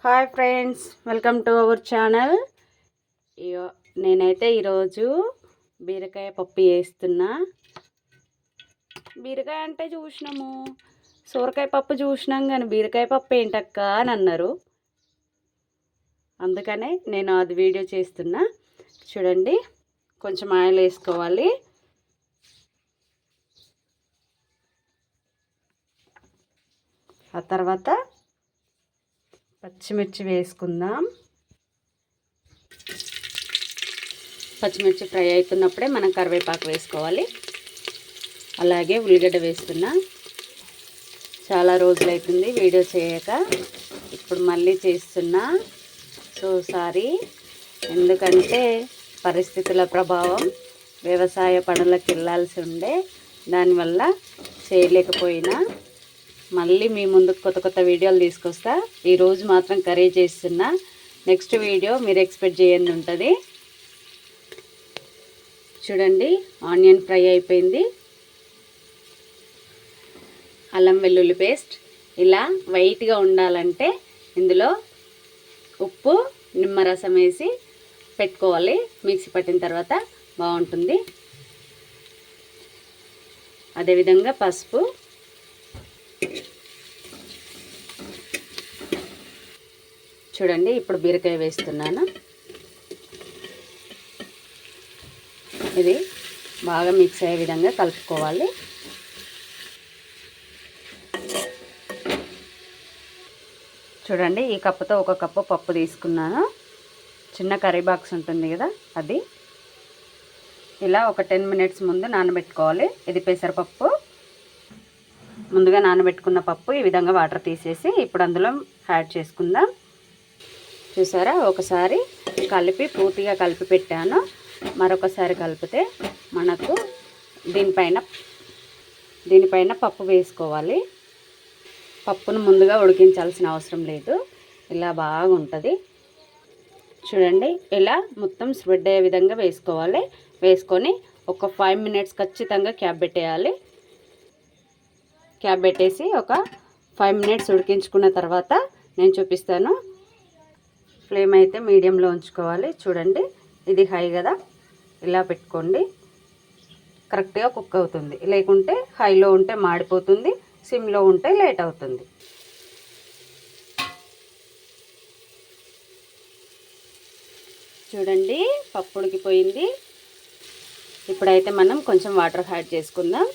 Hi friends, welcome to our channel. నేనైతే ఈరోజు బీరకాయ పప్పు చేస్తున్నా. బీరకాయ అంటే చూసినాము, సోరకాయ పప్పు చూసినాం, కానీ బీరకాయ పప్పు ఏంటక్క అని అన్నారు. అందుకనే నేను అది వీడియో చేస్తున్నా. చూడండి, కొంచెం ఆయిల్ వేసుకోవాలి. ఆ తర్వాత పచ్చిమిర్చి వేసుకుందాం. పచ్చిమిర్చి ఫ్రై అవుతున్నప్పుడే మనం కరివేపాకు వేసుకోవాలి. అలాగే ఉల్లిగడ్డ వేస్తున్నా. చాలా రోజులైతుంది వీడియో చేయక, ఇప్పుడు మళ్ళీ చేస్తున్నా. సో సారీ, ఎందుకంటే పరిస్థితుల ప్రభావం, వ్యవసాయ పనులకు వెళ్ళాల్సి ఉండే, దానివల్ల చేయలేకపోయినా. మళ్ళీ మీ ముందుకు కొత్త కొత్త వీడియోలు తీసుకొస్తా. ఈరోజు మాత్రం కర్రీ చేస్తున్నా. నెక్స్ట్ వీడియో మీరు ఎక్స్పెక్ట్ చేయండి ఉంటుంది. చూడండి, ఆనియన్ ఫ్రై అయిపోయింది. అల్లం వెల్లుల్లి పేస్ట్ ఇలా వైట్గా ఉండాలంటే ఇందులో ఉప్పు, నిమ్మరసం వేసి పెట్టుకోవాలి. మిక్సీ పట్టిన తర్వాత బాగుంటుంది. అదేవిధంగా పసుపు, చూడండి ఇప్పుడు బీరకాయ వేస్తున్నాను. ఇది బాగా మిక్స్ అయ్యే విధంగా కలుపుకోవాలి. చూడండి, ఈ కప్పుతో ఒక కప్పు పప్పు తీసుకున్నాను. చిన్న కర్రీ బాక్స్ ఉంటుంది కదా, అది ఇలా ఒక 10 మినిట్స్ ముందు నానబెట్టుకోవాలి. ఇది పెసరపప్పు. ముందుగా నానబెట్టుకున్న పప్పు ఈ విధంగా వాటర్ తీసేసి ఇప్పుడు అందులో యాడ్ చేసుకుందాం. చూసారా, ఒకసారి కలిపి పూర్తిగా కలిపి పెట్టాను. మరొకసారి కలిపితే మనకు దీనిపైన పప్పు వేసుకోవాలి. పప్పును ముందుగా ఉడికించాల్సిన అవసరం లేదు, ఇలా బాగుంటుంది. చూడండి, ఇలా మొత్తం స్ప్రెడ్ అయ్యే విధంగా వేసుకోవాలి. వేసుకొని ఒక 5 మినిట్స్ ఖచ్చితంగా క్యాప్ పెట్టేయాలి. క్యాప్ పెట్టేసి ఒక 5 మినిట్స్ ఉడికించుకున్న తర్వాత నేను చూపిస్తాను. ఫ్లేమ్ అయితే మీడియంలో ఉంచుకోవాలి. చూడండి, ఇది హై కదా, ఇలా పెట్టుకోండి. కరెక్ట్గా కుక్ అవుతుంది. లేకుంటే హైలో ఉంటే మాడిపోతుంది, సిమ్లో ఉంటే లేట్ అవుతుంది. చూడండి, పప్పు ఉడికిపోయింది. ఇప్పుడైతే మనం కొంచెం వాటర్ యాడ్ చేసుకుందాం.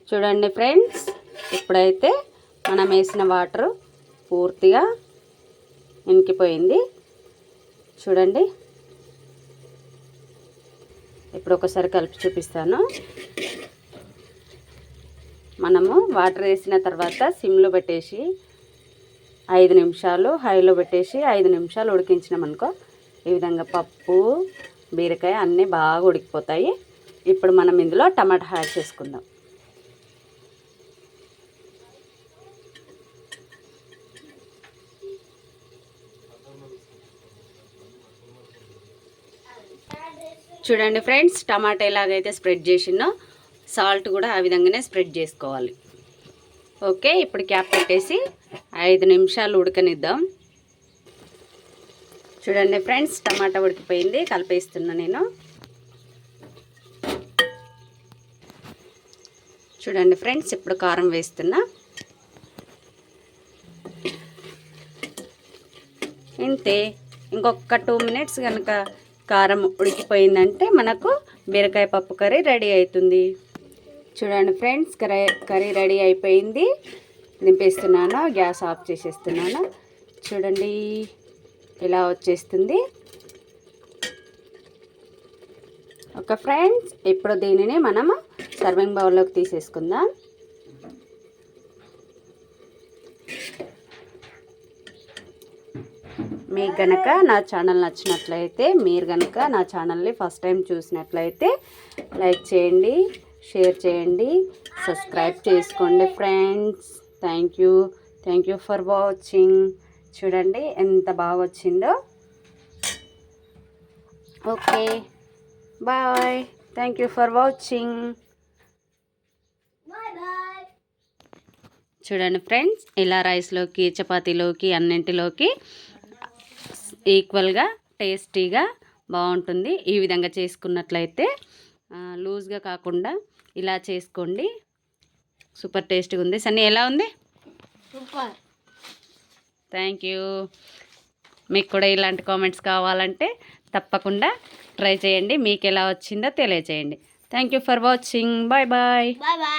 చూడండి ఫ్రెండ్స్, ఇప్పుడైతే మనం వేసిన వాటర్ పూర్తిగా ఇంకిపోయింది. చూడండి, ఇప్పుడు ఒకసారి కలిపి చూపిస్తాను. మనము వాటర్ వేసిన తర్వాత సిమ్లో పెట్టేసి 5 నిమిషాలు, హైలో పెట్టేసి 5 నిమిషాలు ఉడికించినాం అనుకో, ఈ విధంగా పప్పు, బీరకాయ అన్నీ బాగా ఉడికిపోతాయి. ఇప్పుడు మనం ఇందులో టమాటా యాడ్ చేసుకుందాం. చూడండి ఫ్రెండ్స్, టమాటా ఎలాగైతే స్ప్రెడ్ చేసినో సాల్ట్ కూడా ఆ విధంగానే స్ప్రెడ్ చేసుకోవాలి. ఓకే, ఇప్పుడు క్యాప్ పెట్టేసి 5 నిమిషాలు ఉడకనిద్దాం. చూడండి ఫ్రెండ్స్, టమాటా ఉడికిపోయింది. కలిపేస్తున్నా నేను. చూడండి ఫ్రెండ్స్, ఇప్పుడు కారం వేస్తున్నా. ఇంతే, ఇంకొక 2 మినిట్స్ కనుక కారం ఉడికిపోయిందంటే మనకు బీరకాయ పప్పు కర్రీ రెడీ అవుతుంది. చూడండి ఫ్రెండ్స్, కర్రీ రెడీ అయిపోయింది. దింపేస్తున్నాను, గ్యాస్ ఆఫ్ చేసేస్తున్నాను. చూడండి, ఇలా వచ్చేస్తుంది. ఓకే ఫ్రెండ్స్, ఇప్పుడు దీనిని మనము సర్వింగ్ బౌల్లోకి తీసేసుకుందాం. మీకు గనక నా ఛానల్ నచ్చినట్లయితే, మీరు గనక నా ఛానల్ని ఫస్ట్ టైం చూసినట్లయితే లైక్ చేయండి, షేర్ చేయండి, సబ్స్క్రైబ్ చేసుకోండి friends. Thank you for watching. చూడండి ఎంత బాగా వచ్చిందో. Okay, bye. Thank you for watching. చూడండి ఫ్రెండ్స్, ఇలా రైస్లోకి చపాతీలోకి అన్నింటిలోకి ఈక్వల్గా టేస్టీగా బాగుంటుంది. ఈ విధంగా చేసుకున్నట్లయితే లూజ్గా కాకుండా ఇలా చేసుకోండి. సూపర్ టేస్టీగా ఉంది. సన్నీ ఎలా ఉంది? సూపర్. Thank you. మీకు కూడా ఇలాంటి కామెంట్స్ కావాలంటే తప్పకుండా ట్రై చేయండి. మీకు ఎలా వచ్చిందో తెలియజేయండి. Thank you for watching. Bye bye. Bye bye.